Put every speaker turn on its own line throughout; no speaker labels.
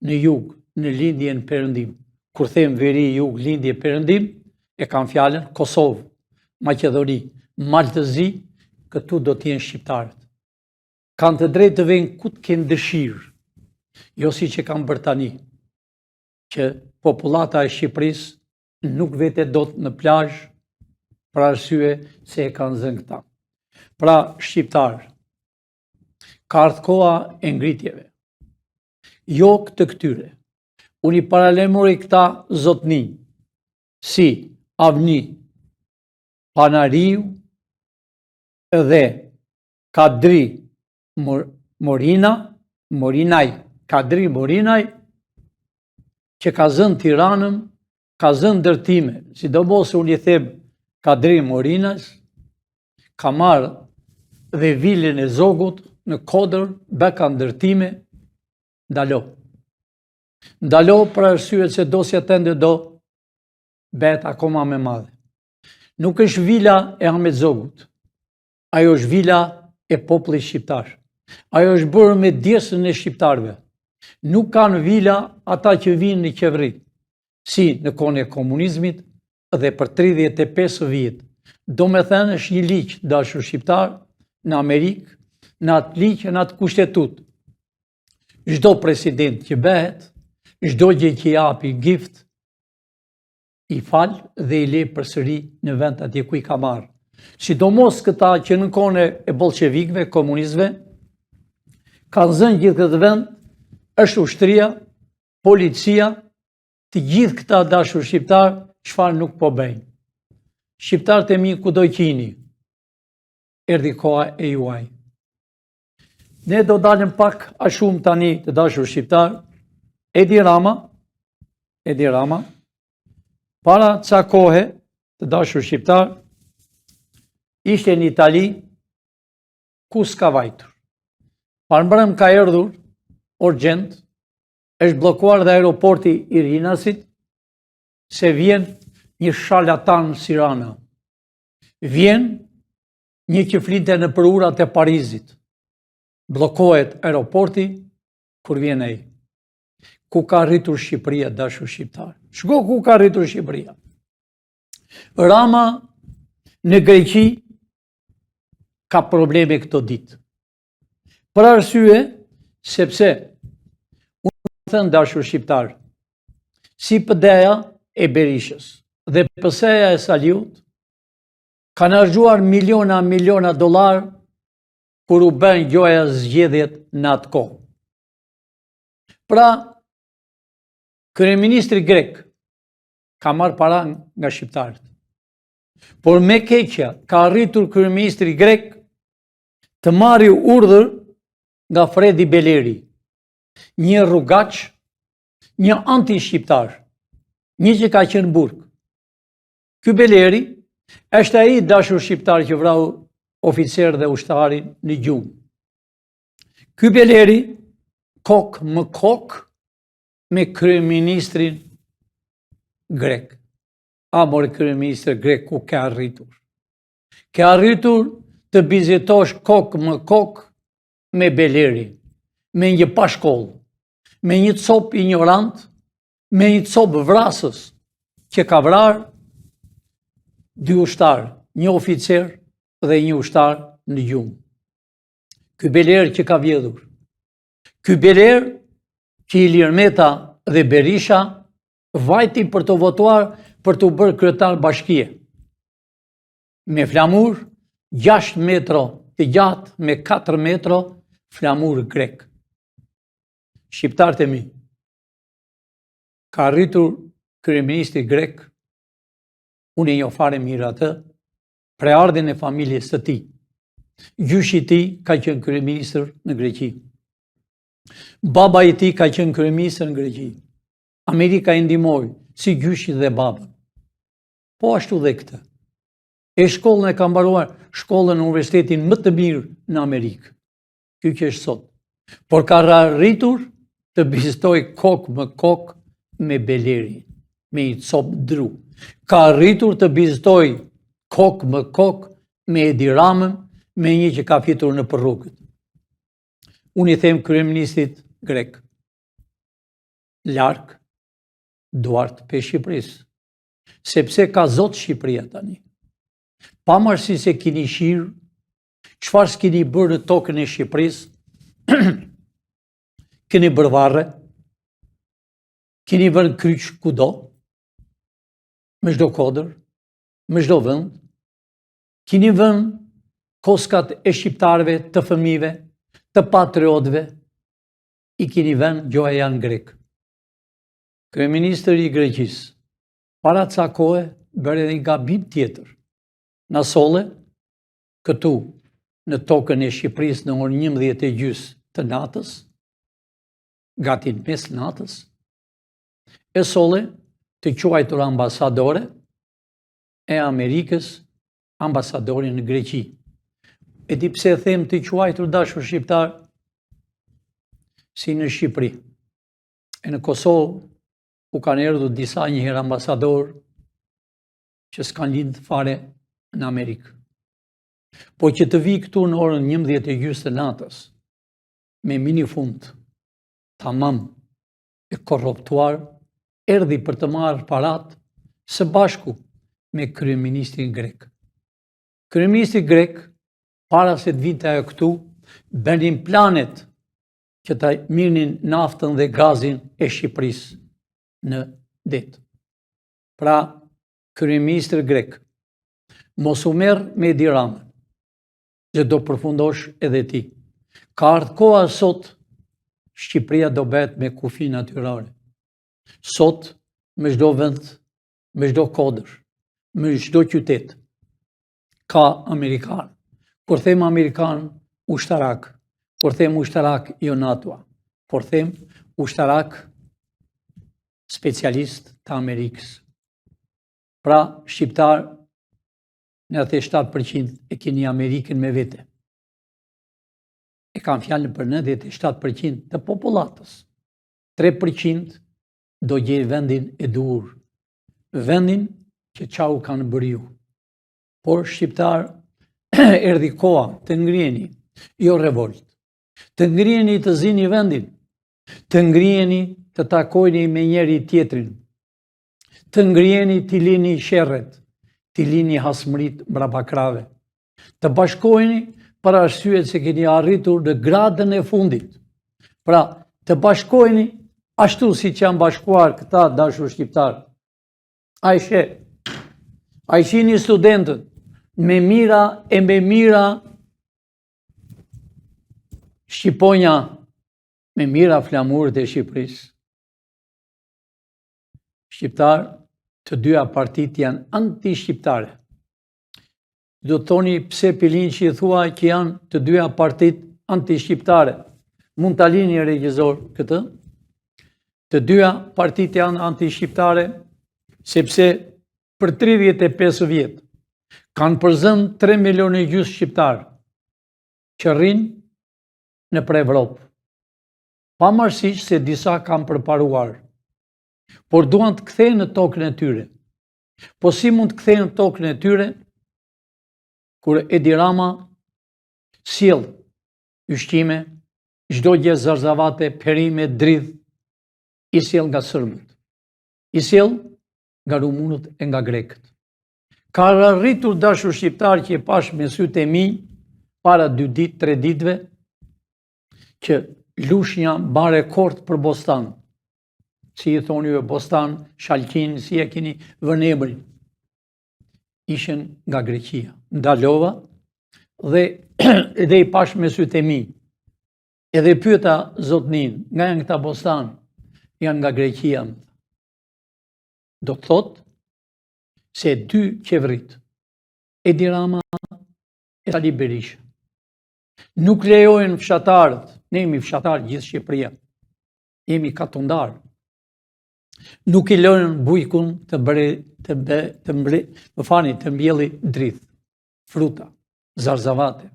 në jug, në lindje në perëndim. Kur them veri, jug, lindje, perëndim, e kam fjalën Kosovë, Maqedoni, Maltëzi, këtu do t'jenë shqiptarët. Kanë të drejtë të vejnë ku të kenë dëshirë, jo si që kanë bërë tani, që populata e Shqipërisë nuk vete dot në plazh për arsye se e kanë zënë këta. Pra, shqiptarë, ka ardhur koha e ngritjeve. Jo këtë këtyre. Unë i paralemori këta zotni, si Avni, Panariu dhe Kadri Kadri Morinaj, që ka zënë Tiranën, ka zënë ndërtime, sidomos unë i them Kadri Morinaj, ka marrë dhe vilën e Zogut në Kodër, beka ndërtime, ndalo për arsye se dosja tende do bet akoma me madhe. Nuk është vila e Ahmet Zogut, ajo është vila e popullit shqiptar. Ajo është bërë me djesën e shqiptarëve. Nuk kanë vila ata që vinë në qeveri, si në kohën e komunizmit dhe për 35 vjet. Do me thënë është një ligj dashur shqiptar në Amerikë, në atë ligj e në atë kushtetut. Çdo president që bëhet, çdo gjë që japi gift, i fal dhe i le përsëri në vend atje ku i ka marrë. Sidomos këta që në kohën e bolshevikëve, komunistëve, kanë zënë gjithë këtë vend, është ushtria, policia, të gjithë këta dashur shqiptar, çfarë nuk po bëjnë. Shqiptarët e mi kudo qini, erdhi koha e juaj. Ne do dalim pak a shumë tani të dashur shqiptar. Edi Rama, para ca kohe të dashur shqiptar, ishte në Itali, ku s'ka vajtur. Parmbrëm ka erdhur urgjent, është bllokuar dhe aeroporti i Rinasit, se vjen një sharlatan Sirana. Vjen një që flinte në për urat e Parizit. Bllokohet aeroporti, kur vjen ai. Ku ka rritur Shqipëria, dashur shqiptar? Shko ku ka rritur Shqipëria. Rama në Greqi ka probleme këto ditë. Për arsye, sepse, unë thënë dashur shqiptar, si PD-ja e Berishës dhe PS-ja e Saliut, kanë harxuar miliona dollar kur u bën gjoja zgjedhjet në atë kohë. Pra, kryeministri grek ka marrë para nga shqiptarët. Por me keqja ka arritur kryeministri grek të marrë urdhër nga Fredi Beleri, një rrugaç, një anti-shqiptar, një që ka qenë burg. Ky Beleri është ai dashur shqiptar që vrau oficer dhe ushtari në gjumë. Ky Beleri, kok më kok me kryeministrin grek. Amor kryeministër grek, ku ke arritur? Ke arritur të vizitosh kok më kok me Beleri, me një pashkoll, me një cop ignorant, me një cop vrasës që ka vrarë 2 ushtar, një oficer dhe një ushtar në gjumë. Ky Beler që ka vjedhur. Ky Beler që Ilir Meta dhe Berisha vajti për të votuar për të bërë kryetar bashkie. Me flamur 6 metro të gjatë me 4 metro flamur grek. Shqiptarët e mi, ka arritur kryeministri grek, unë e njoh fare mirë atë, preardhin e familjes së tij. Gjyshi i tij ka qenë kryeministër në Greqi. Baba i tij ka qenë kryeministër në Greqi. Amerika i ndihmoi si gjyshi dhe baba. Po ashtu dhe këtë. E shkollën e ka mbaruar, shkollën në universitetin më të mirë në Amerikë. Ky që është sot. Por ka arritur të vizitoj kok më kok me Beleri, me i cop dru. Ka arritur të vizitoj kok më kok me Edi Ramën, me një që ka fitur në përrugët. Unë i them kryeministrit grek, larg duart për Shqipërisë. Sepse ka zot Shqipëria tani. Pavarësisht se keni shirë, çfarë s'keni bërë në tokën e Shqipërisë, keni bërë varre, keni vënë kryq kudo, me çdo kodër, me çdo vend, keni vënë koskat e shqiptarëve, të fëmijëve, të patriotëve, i keni vënë gjoja janë grek. Kryeministri i Greqisë, para ca kohe, bërë edhe një gabim tjetër. Na solle këtu në tokën e Shqipërisë në orën 11:30 të natës, gati në mes natës, e solle të quajtur ambasadore e Amerikës, ambasadorin në Greqi. E di pse them të quajtur dashur shqiptar, si në Shqipëri. E në Kosovë u kanë erdhur disa njëherë ambasador që s'kan lind fare në Amerikë. Po që të vi këtu në orën 11:30 të natës, me minifund, tamam e korruptuar, erdhi për të marrë parat së bashku me kryeministrin grek. Kryeministri grek, para se të vinte ajo këtu, bënin planet që ta mirnin naftën dhe gazin e Shqipërisë në det. Pra, kryeministri grek, mos u merr me Edi Ramën, që do përfundosh edhe ti. Ka ardhur koha sot, Shqipëria do bëhet me kufi natyrale. Sot, me çdo vend, me çdo kodër, me çdo qytet, ka Amerikan. Kur them Amerikan, ushtarak. Kur them ushtarak, jo NATO. Por them ushtarak specialist të Amerikës. Pra, shqiptar, në atë 7% e keni Amerikën me vete. E kam fjalën për 97% të popullatës. 3% do gjejë vendin e dur. Vendin që çau kanë bërë ju. Por shqiptar, erdhi koha të ngriheni, jo revolt. Të ngriheni të zini vendin. Të ngriheni të takojni me njeri tjetrin. Të ngriheni të lini sherret, të lini hasmërit mbrapa krave. Të bashkoheni për arsye se keni arritur në gradën e fundit. Pra, të bashkoheni ashtu si që janë bashkuar këta dashur shqiptar. A shihni studentët me mira e me mira Shqiponja, me mira flamurët e Shqipërisë. Shqiptar, të dyja partit janë anti-shqiptare. Do të thoni pse pilin që i thua që janë të dyja partit anti-shqiptare. Mund të lini regjizor këtë? Të dyja partit janë anti-shqiptare, sepse për 35 vjetë kanë përzën 3 milion e gjysmë shqiptarë që rrinë në për Evropë. Pavarësisht se disa kanë përparuar, por duan të kthejnë në tokën e tyre. Po si mund të kthejnë në tokën e tyre, kur Edi Rama sjell ushqime, çdo gjë zarzavate, perime, dridh, i sjell nga sërbët, i sjell nga rumunët e nga grekët. Ka arritur dashur shqiptar që e pash me sytë e mi, para 2 ditë, 3 ditëve, që lushnja ban rekord për bostan. Si i thoni ju bostan, shalkin, si e keni vënebrin. Ishen nga Greqia. Ndalova dhe edhe i pash me sytë e mi. Edhe pyeta zotnin, nga janë këta bostan, janë nga Greqia. Do të thot se 2 qeverit, Edi Rama e Sali Berisha, nuk lejojnë fshatarët, ne jemi fshatarë gjithë Shqipëria, jemi katundarë, nuk i lejojnë bujkun të mbjelli drith, fruta, zarzavate,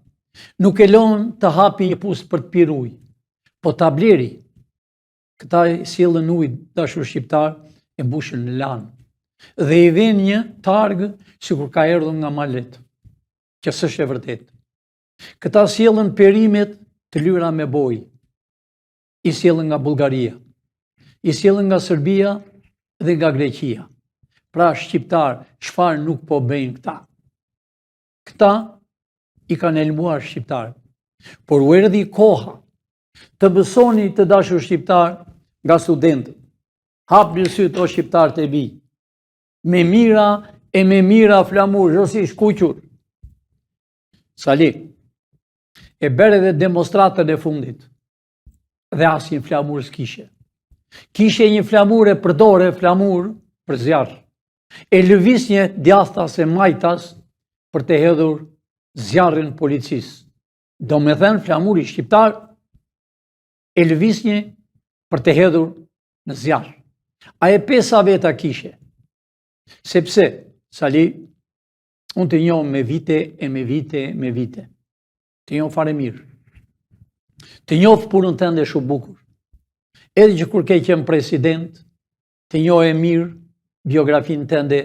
nuk e lejojnë të hapi një pus për të pirë ujë, po tableri, këta sjellën ujë dashur shqiptar e mbushën në lanë, dhe i vjen një targë sikur ka erdhur nga Malet, që s'është e vërtetë. Këta sjellën perimet të lyra me bojë, i sjellën nga Bullgaria. i sjellën nga Serbia dhe nga Greqia. Pra shqiptar, çfarë nuk po bëjnë këta? Këta i kanë elmuar shqiptarët. Por u erdhi koha të besoni të dashur shqiptar nga studentët. Hapni syt o shqiptarët e bi. Me mira flamur, zosi shkuqur. Sali, e bere dhe demonstratën e fundit. Dhe asnjë flamur s'kishe. Kishe një flamur e përdore flamur për zjarr. E lëviz një djathtas e majtas për të hedhur zjarrin policisë. Do me thënë flamuri shqiptar e lëviz një për të hedhur në zjarr. A e pesa veta kishe. Sepse, Sali, unë të njoh me vite e me vite. Të njoh fare mirë. Të njoh punën tënde shumë bukur. Edhe që kur ke qenë president, të njoh e mirë biografinë tënde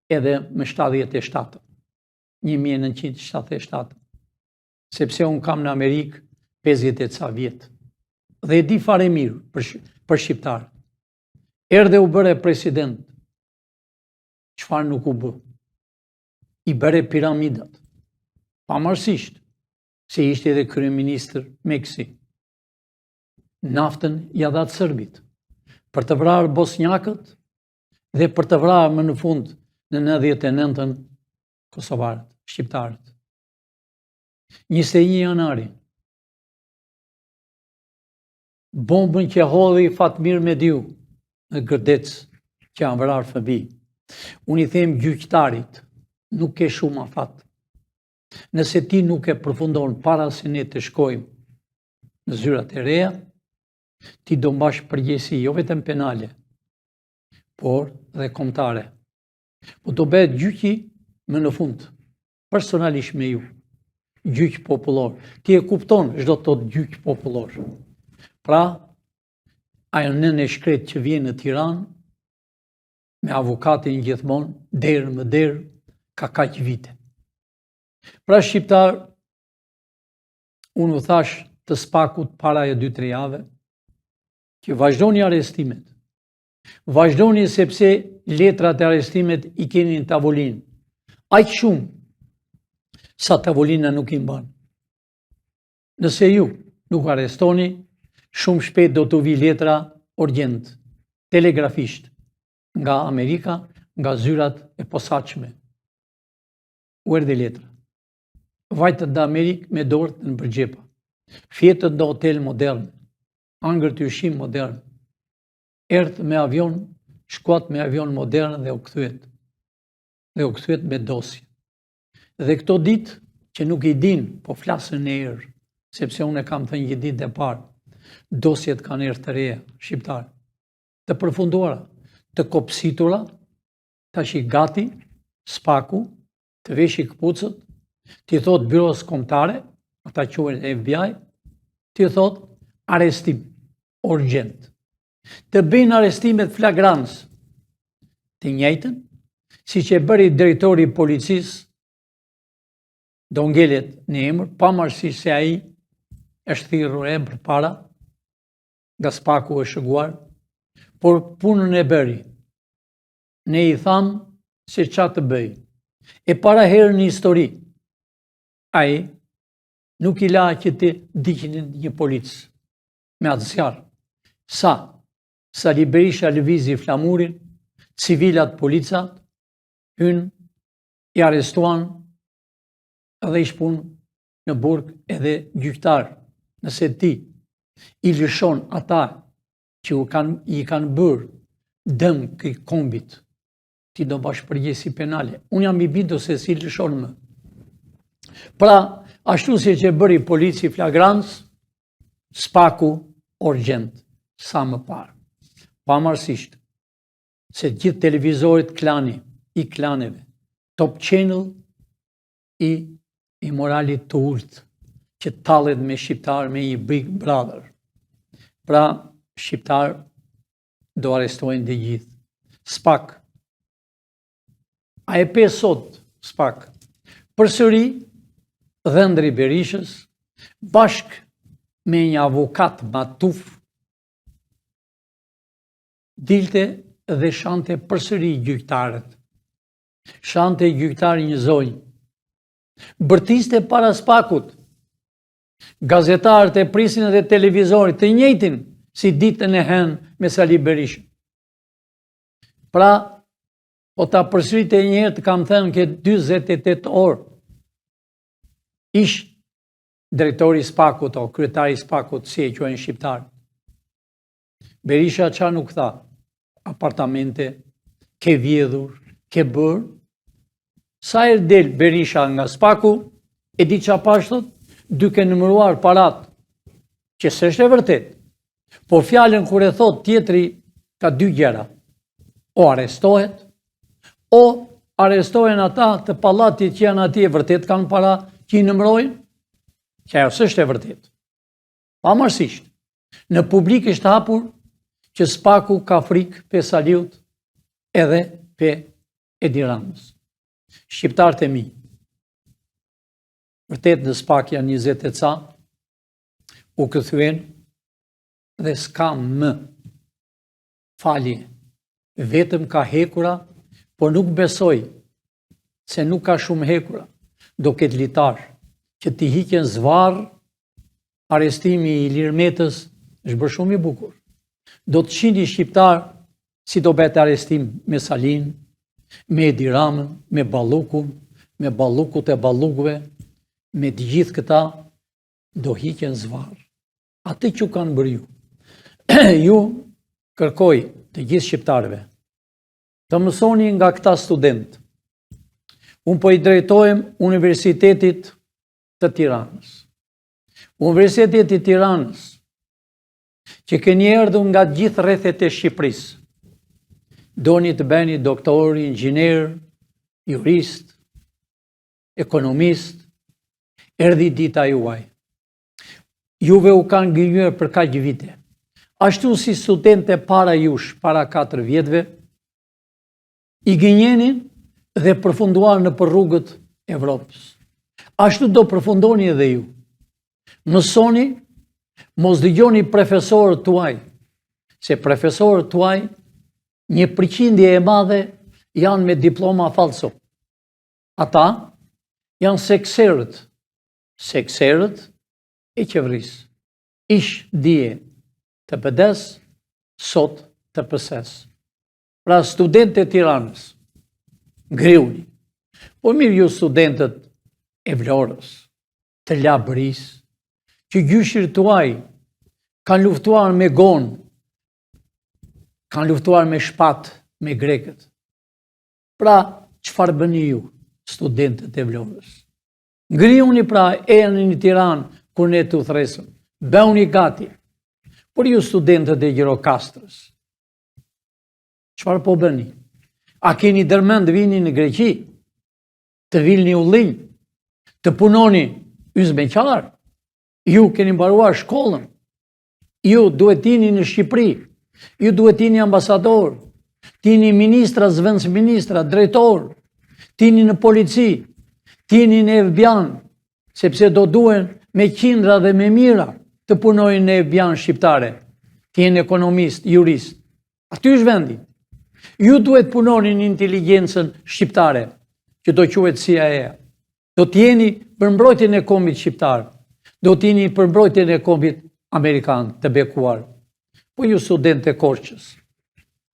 edhe me 77. 1977. Sepse unë kam në Amerikë 50 e ca vjetë. Dhe e di fare mirë për shqiptarë. Erdhe u bëre president. Çfarë nuk u bë? I bëre piramidat. Pamarësisht se ishte edhe kryeministër Meksi. Naftën ja dha serbit për të vrarë bosnjakët dhe për të vrarë më në fund në 99-ën kosovarët, shqiptarët. 21 janarin. Bombën që hodhi Fatmir Mediu në Gërdec që janë vrarë fëmijë. Unë i them gjyqtarit, nuk ke shumë afat. Nëse ti nuk e përfundon para se ne të shkojmë në zyrat e reja, ti do mbash përgjegjësi jo vetëm penale, por dhe kombëtare. Po do bëhet gjyqi më në fund, personalisht me ju, gjyq popullor. Ti e kupton çdo të thotë gjyq popullor. Pra, ajo nën e shkret që vjen në Tiranë me avokatin gjithmonë, derë më derë, ka kaq vite. Pra shqiptar, unë u thash të Spakut para e 2-3 jave, që vazhdoni arrestimet. Vazhdoni sepse letrat e arrestimet i keni në tavolinë. Aq shumë sa tavolina nuk i mban. Nëse ju nuk arrestoni, shumë shpejt do të vi letra urgjent, telegrafisht, nga Amerika, nga zyrat e posaçme. U erdhi letra. Vajtët në Amerikë me dorët në përgjepa. Fjetët në hotel modern, angër të ushqim modern. Erdhë me avion, shkuat me avion modern dhe u kthyet. Dhe u kthyet me dosje. Dhe këto ditë që nuk i din, po flasën në erë, sepse unë e kam thënë një ditë e parë, dosjet kanë erë të reja, shqiptarë, të përfunduara, të kopsitura, tash i gati, Spaku, të veshi këpucët, ti thot byros kombëtare, ata quhen FBI, ti thot arrestim urgjent. Të bëjnë arrestimet flagrans, të njëjtën, si që bëri drejtori i policisë, do ngelet në emër, pavarësisht se ai është thirrur emër para, nga Spaku është shëguar, por punën e bëri. Ne i thamë se ç'a të bëj. E para herë në histori, ai nuk i la që të diqnin një polic me atë zjarr. Sali Berisha lëvizi flamurin, civilat policat, hynë, i arrestuan edhe i shpun në burg edhe gjyqtar. Nëse ti i lëshon ata që i kanë bërë dëm këj kombit, ti do bash përgjegjësi penale. Unë jam i bindur se si lëshon më. Pra, ashtu si që bëri polici flagrans, Spaku urgjent, sa më parë. Pamarësisht se gjithë televizorit klani, i klaneve, Top Channel i moralit të ulët, që tallet me shqiptar me një Big Brother. Pra, shqiptar do arrestojnë dhe gjithë. Spak, a e pe sot, Spak, përsëri dhëndri Berishës, bashk me një avokat matuf, dilte dhe shante përsëri gjyqtarët. Shante gjyqtari një zonjë. Bërtiste para spakut. Gazetarët e prisin edhe televizorit të njëjtin si ditën e hen me Sali Berishën. Pra, po ta përsërite njëherë të kam thënë ke 48 orë. Ish drejtori spakut o kryetari spakut, si e quajnë shqiptar. Berisha qa nuk tha? Apartamente, ke vjedhur, ke bërë. Sa e del Berisha nga spaku, e di qa pashtot, duke numëruar parat, që s'është e vërtet. Por fjalën kur e thot tjetri ka dy gjëra. O arestohet, o arestohen ata të pallatit që janë atje vërtet kanë para që i numërojnë, që ajo s'është e vërtet. Pavarësisht, në publik është hapur që spaku ka frikë pe Saliut edhe pe Edi Ramës. Shqiptarët e mi, vërtet në spak janë 20 e ca, u këthyen dhe s'ka më falje. Vetëm ka hekura, por nuk besoj se nuk ka shumë hekura. Do ketë litar që t'i hiqen zvarr, arestimi i Ilir Metës është bërë shumë i bukur. Do të qindi shqiptar si do bëhet arestim me Salin, me Edi Ramën, me Ballukun, me ballukut e ballukëve, me të gjithë këta do hiqen zvarr. Atë që kanë bërë ju. Ju kërkoj të gjithë shqiptarëve të mësoni nga këta student. Unë po i drejtohem Universitetit të Tiranës. Universiteti i Tiranës, që keni erdhur nga gjithë rrethet e Shqipërisë. Doni të bëni doktor, inxhinier, jurist, ekonomist, erdhi dita juaj. Juve u kanë gënjur për kaq vite. Ashtu si studente para jush, para 4 vjetëve, i gënjenin dhe përfunduar në për rrugët Evropës. Ashtu do përfundoni edhe ju. Mësoni, mos dëgjoni profesorët tuaj, se profesorët tuaj, 1% e madhe janë me diploma falso. Ata janë sekserët e qeverisë. Ish dije të pëdes, sot të pëses. Pra studentët e Tiranës, ngriuni. Po mirë ju studentët e Vlorës, të Labërisë, që gjyshit tuaj kanë luftuar me gonë, kanë luftuar me shpatë, me grekët. Pra, çfarë bëni ju, studentët e Vlorës? Ngriuni pra erni në Tiranë kur ne të thresëm. Bëuni gati. Por ju studentët e Gjirokastrës, çfarë po bëni? A keni dërmend vini në Greqi? Të vilni ullinj? Të punoni yzmeqar? Ju keni mbaruar shkollën? Ju duhet tini në Shqipëri? Ju duhet tini ambasador? Tini ministra, zvendës ministra, drejtor? Tini në polici? Tini në FBI? Sepse do duen me qindra dhe me mira të punojnë në FBI shqiptare. Tini ekonomist, jurist. Aty është vendi. Ju duhet punoni në inteligencën shqiptare, që do quhet CIA. Do t'jeni për mbrojtjen e kombit shqiptar. Do t'jeni për mbrojtjen e kombit amerikan të bekuar. Po ju student e Korçës,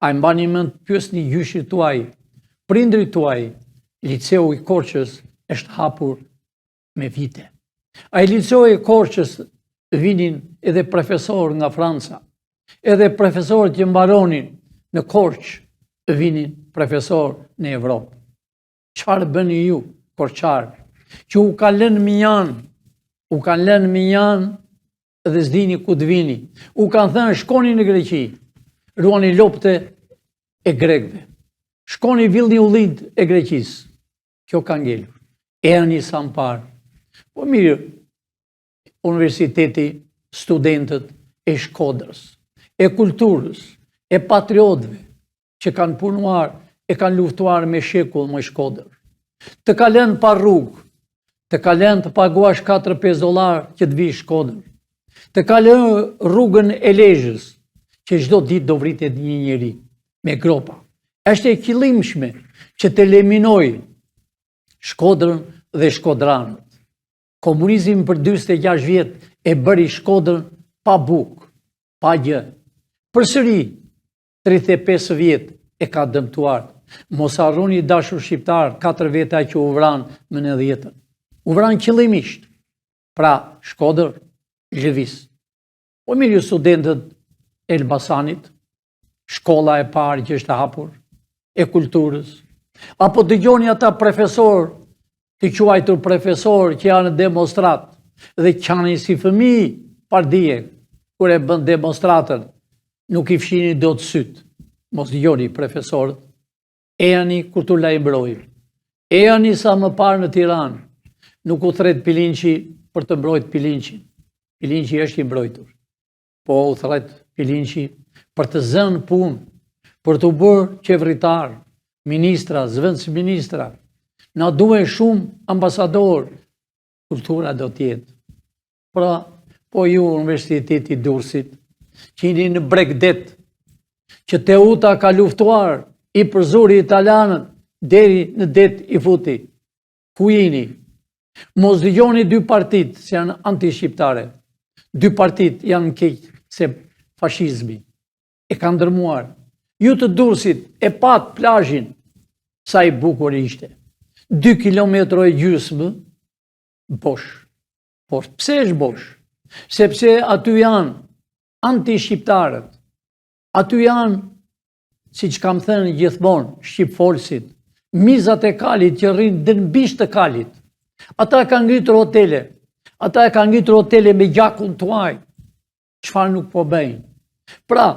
a e mbani mend pyesni gjyshit tuaj, prindrit tuaj, liceu i Korçës është hapur me vite. A i liceu i Korçës vinin edhe profesor nga Franca, edhe profesorët që mbaronin në Korçë vinin profesor në Evropë. Çfarë bëni ju, korçarë, që u kanë lënë minjan dhe s'dini ku të vini. U kanë thënë shkoni në Greqi, ruani lopte e grekëve. Shkoni villni ullinjt e Greqisë. Kjo ka ngelur. Erni sa më parë. Po mirë, universiteti, studentët e Shkodrës, e kulturës, e patriotëve, që kanë punuar e kanë luftuar me shekull më Shkodër. Të kalen pa rrugë, të kalen të paguash $4-5 që të vi Shkodër. Të kalen rrugën e Lezhës, që çdo ditë do vritet një njeri me gropa. Është e qëllimshme që të eliminoj Shkodrën dhe shkodranët. Komunizmi për 46 vjet e bëri Shkodrën pa bukë, pa gjë. Përsëri 35 vjet e ka dëmtuar. Mos harroni dashur shqiptar, 4 veta që u vran më në 10-ën. U vran qëllimisht. Pra, Shkodër, lëviz. Po mirë ju studentët e Elbasanit, shkolla e parë që është hapur, e kulturës. Apo dëgjoni ata profesor, të quajtur profesor që janë demonstrat dhe qanin si fëmijë pardije, kur e bën demonstratën, nuk i fshini do të sytë. Mos dëgjoni profesorët, ejani kur t'u lajmërojnë. Ejani sa më parë në Tiranë. Nuk u thret Pilinçi për të mbrojtë Pilinçin. Pilinçi është i mbrojtur. Po u thret Pilinçi për të zënë punë, për të bërë qeveritar, ministra, zëvendës ministra. Na duhen shumë ambasador. Kultura do t'jetë. Pra, po ju Universiteti Durrësit, që jeni në Bregdet, që Teuta ka luftuar i përzuri italianët deri në det i futi. Ku jeni? Mos dëgjoni dy partit që janë anti-shqiptare. Dy partit janë keq se fashizmi. E kanë ndërmuar. Ju të Durrësit e pat plazhin sa i bukur ishte. 2 kilometra e gjysmë bosh. Por pse është bosh? Sepse aty janë anti-shqiptarët. Aty janë, si që kam thënë gjithmonë, shqipfolësit, mizat e kalit që rrinë dënbisht të kalit. Ata kanë ngritur hotele. Ata e kanë ngritur hotele me gjakun tuaj. Çfarë nuk po bëjnë? Pra,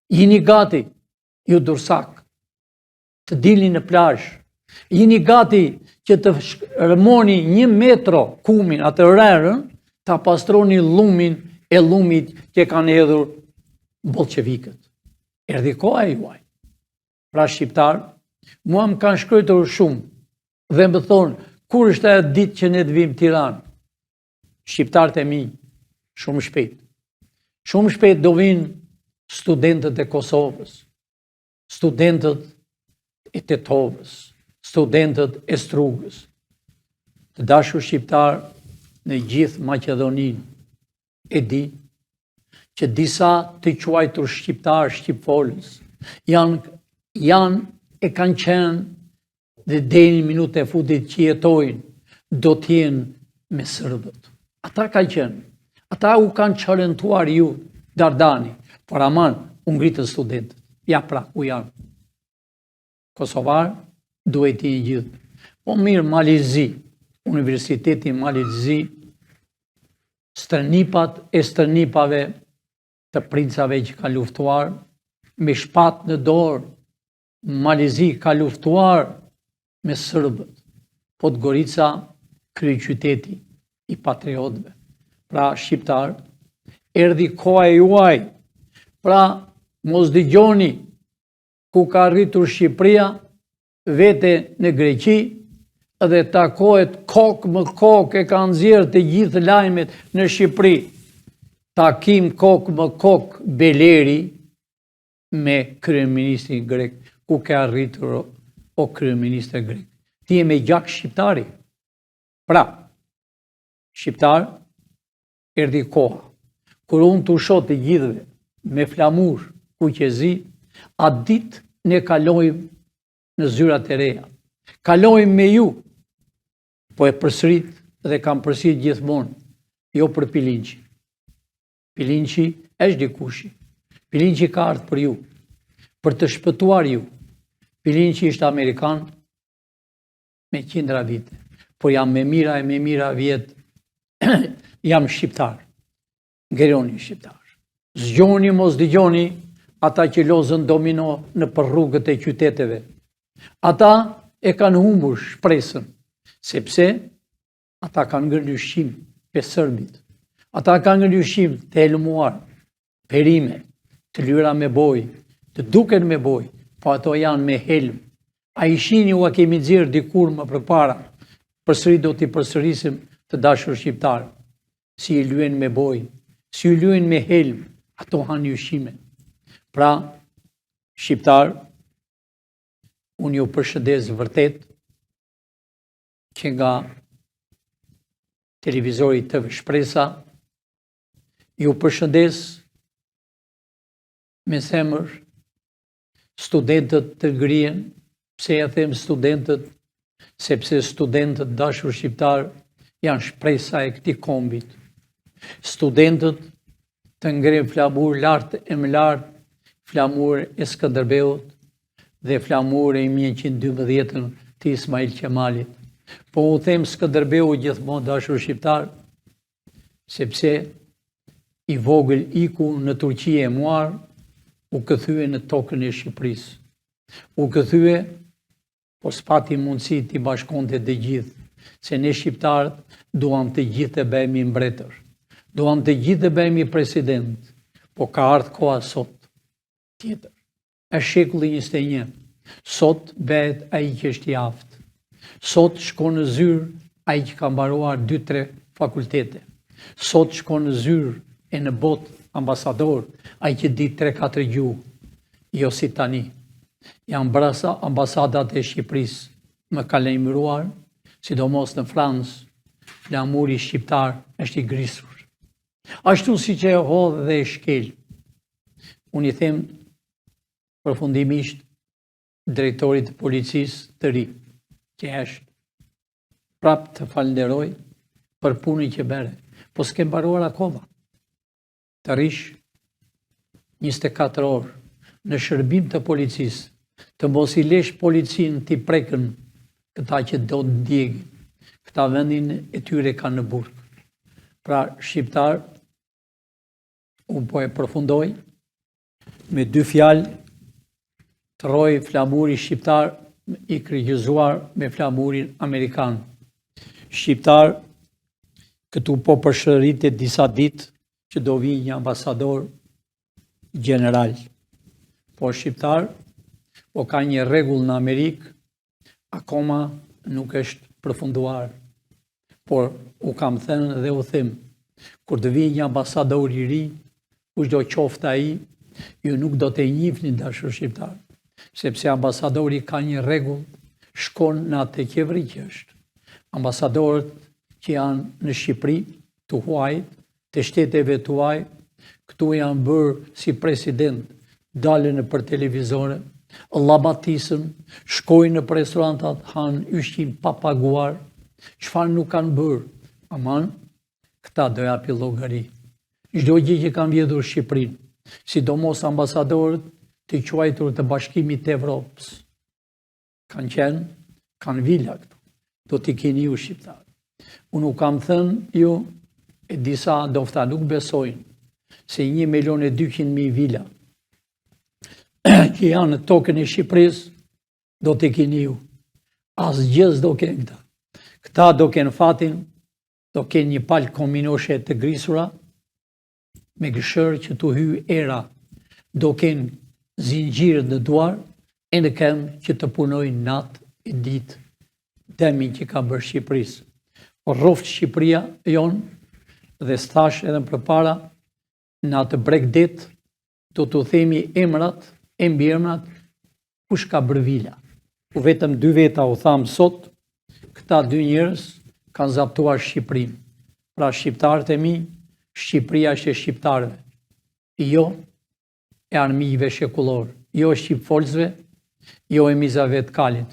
jini gati, ju dursak, të dilni në plazh. Jini gati që të rëmoni 1 metro kumin atë rerën, ta pastroni lumin e lumit që kanë hedhur bolçevikët. Erdhi koha e juaj. Pra shqiptar, mua më kanë shkruar shumë dhe më thonë, kur është ajo ditë që ne të vim Tiranë? Shqiptarët e mi, shumë shpejt. Shumë shpejt do vinë studentët e Kosovës, studentët e Tetovës, studentët e Strugës. Të dashur shqiptar në gjithë Maqedoninë e di që disa të quajtur shqiptar, shqipfolës, janë e kanë qenë dhe deri në minutën e fundit që jetojnë, do t'jenë me serbët. Ata ka qenë. Ata u kanë çarentuar ju, Dardani, por aman, u ngritën studentët. Ja pra, ku janë. Kosovar, duhet i gjithë. Po mirë, Malizi, Universiteti Malizi, stërnipat e stërnipave të princave që ka luftuar, me shpat në dorë, Malizi ka luftuar me sërbët, Podgorica, kryeqyteti i patriotëve. Pra, shqiptar, erdhi koha e juaj. Pra, mos dëgjoni ku ka arritur Shqipëria, vete në Greqi, dhe takohet kokë më kokë, e kanë nxjerrë të gjithë lajmet në Shqipëri. Takim kokë më kokë Beleri me kryeministrin grek, ku ka arritur o kryeministër grek. Ti je me gjak shqiptari. Pra, shqiptar, erdhi koha. Kur unë të shoh të gjithëve me flamur kuqezi, atë ditë ne kalojmë në zyrat e reja. Kalojmë me ju, po e përsërit dhe kam përsërit gjithmonë, jo për Pilinçi. Pilinçi është dikushi. Pilinçi ka ardhur për ju, për të shpëtuar ju. Pilinçi ishte Amerikan me qindra vite, por jam me mira e me mira vjet, jam shqiptar. Ngeroni shqiptar. Zgjoni mos dëgjoni ata që lozën domino në për rrugët e qyteteve. Ata e kanë humbur shpresën, sepse ata kanë ngërë ushqim për sërbit. Ata kanë ngërë ushqim të helmuar, perime, të lyra me boj, të duken me boj, po ato janë me helm. A i shini u a kemi nxjerrë dikur më përpara, përsëri do t'i përsërisim të dashur shqiptarë. Si i lyen me boj, si i lyen me helm, ato hanë ushqime. Pra, shqiptar, unë ju përshëndes vërtet që nga televizori TV Shpresa, ju përshëndes me zemër studentët të ngrihen. Pse ja them studentët? Sepse studentët dashur shqiptar janë shpresa e këtij kombit. Studentët të ngrihen flamur lart e më lart, flamur e Skënderbeut dhe flamur e 1112 të Ismail Qemalit. Po u them Skënderbeu gjithmonë dashur shqiptar, sepse i vogël iku në Turqi e muar, u këthye në tokën e Shqipërisë. U këthye, po s'pati mundësi t'i bashkonte të gjithë, se ne shqiptarët duam të gjithë të bëhemi mbretër, duam të gjithë të bëhemi president, po ka ardhur koha sot tjetër. Është shekulli 21. Sot bëhet ai që është i aftë. Sot shkon në zyrë ai që ka mbaruar 2-3 fakultete. Sot shkon në zyrë e në botë ambasador ai që di 3-4 gjuhë. Jo si tani. Janë brasa ambasadat e Shqipërisë më ka lajmëruar, sidomos në Francë, flamuri shqiptar është i grisur. Ashtu si që e hodh dhe e shkel. Unë i them përfundimisht drejtorit të policisë të ri, që është prap të falenderoj për punën që bëre, po s'ke mbaruar akoma. Të rish 24 orë në shërbim të policisë, të mos i lesh policin t'i prekën këta që do të ndjegin. Këta vendin e tyre kanë në burg. Pra, shqiptar, unë po e përfundoj me 2 fjalë, të roj flamuri shqiptar i kryqëzuar me flamurin amerikan. Shqiptar, këtu po përshëritet disa ditë që do vi një ambasador general. Po shqiptar, po ka një rregull në Amerikë, akoma nuk është përfunduar. Por u kam thënë dhe u them, kur të vi një ambasador i ri, kushdo qoftë ai, ju nuk do të njihni dashur shqiptar, sepse ambasadori ka një rregull, shkon në atë qeveri që është. Ambasadorët që janë në Shqipëri, të huajt, të shteteve të huaj, këtu janë bërë si president, dalën për televizore, llabatisën, shkojnë në restorantat, hanë ushqim pa paguar, çfarë nuk kanë bërë. Aman, këta do japi llogari. Çdo gjë që kanë vjedhur Shqipërinë, sidomos ambasadorët të quajtur të Bashkimit të Evropës. Kanë qenë, kanë vila këtu. Do t'i keni ju shqiptar. Unë u kam thënë ju, e disa dofta nuk besojnë, se 1.200.000 vila që janë në tokën e Shqipërisë, do t'i keni ju. Asgjë s'do kenë këta. Këta do kenë fatin, do kenë një palë kominoshe të grisura, me gëshërë që t'u hyjë era, do kenë zinxhirë në duar, e në këmbë që të punojnë natë e ditë, demin që ka bërë Shqipërisë. Por rroftë Shqipëria jonë, dhe stash edhe më përpara, në atë Bregdet, do t'u themi emrat, e mbi emrat, kush ka bërë vila. U vetëm 2 veta u thamë sot, këta 2 njerëz kanë zaptuar Shqipërinë. Pra shqiptarët e mi, Shqipëria është e shqiptarëve, jo e armiqve shekullor, jo e shqipfolësve, jo e mizave të kalit,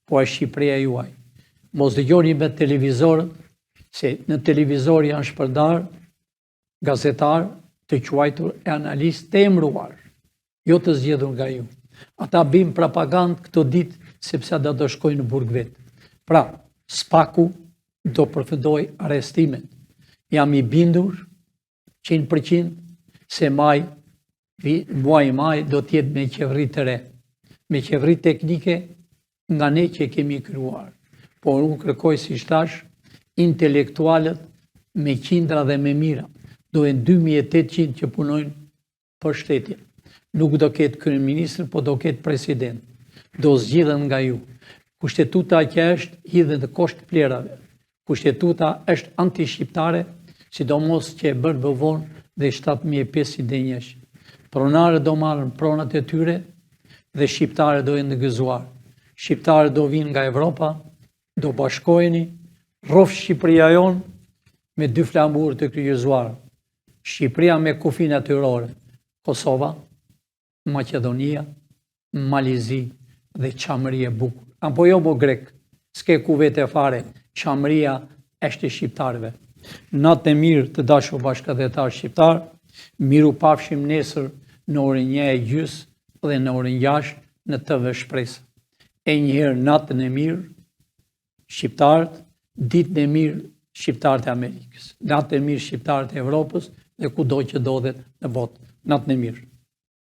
po e Shqipëria juaj. Mos dëgjoni me televizorët, se në televizor janë shpërndar gazetar të quajtur e analistë të emëruar, jo të zgjedhur nga ju. Ata bim propagandë këto ditë sepse ata do shkojnë në burg vetë. Pra, Spaku do përfundoj arrestimet. Jam i bindur 100% se muaj maj do t'jetë me qeveri të re, me qeveri teknike nga ne që kemi krijuar. Por unë kërkoj, si thash, intelektualët me qindra dhe me mira. Dohen 2800 që punojnë për shtetin. Nuk do ketë kryeministër, po do ketë president. Do zgjidhen nga ju. Kushtetuta që është hidhen të kosht plerave. Kushtetuta është anti-shqiptare, sidomos që e bërë bëvon dhe 7500 denjesh. Pronarët do marrën pronat e tyre dhe shqiptarët do jenë gëzuar. Shqiptarët do vinë nga Evropa, do bashkoheni, rrof Shqipëria jonë me dy flamurë të kryqëzuar. Shqipëria me kufin natyrore, Kosova, Maqedonia, Malizi dhe qamëri e bukur. Apo jo bo grek, s'ke ku vete fare, qamëria është e shqiptarëve. Natë e mirë të dashur bashkëdhetar shqiptar, miru pafshim nesër në orën 1:30 dhe në orën 6 në TV Shpresë. E njëherë natën e mirë shqiptarët, ditën e mirë shqiptarët e Amerikës, natën e mirë shqiptarët e Evropës dhe kudo që ndodhet në botë. Natën e mirë.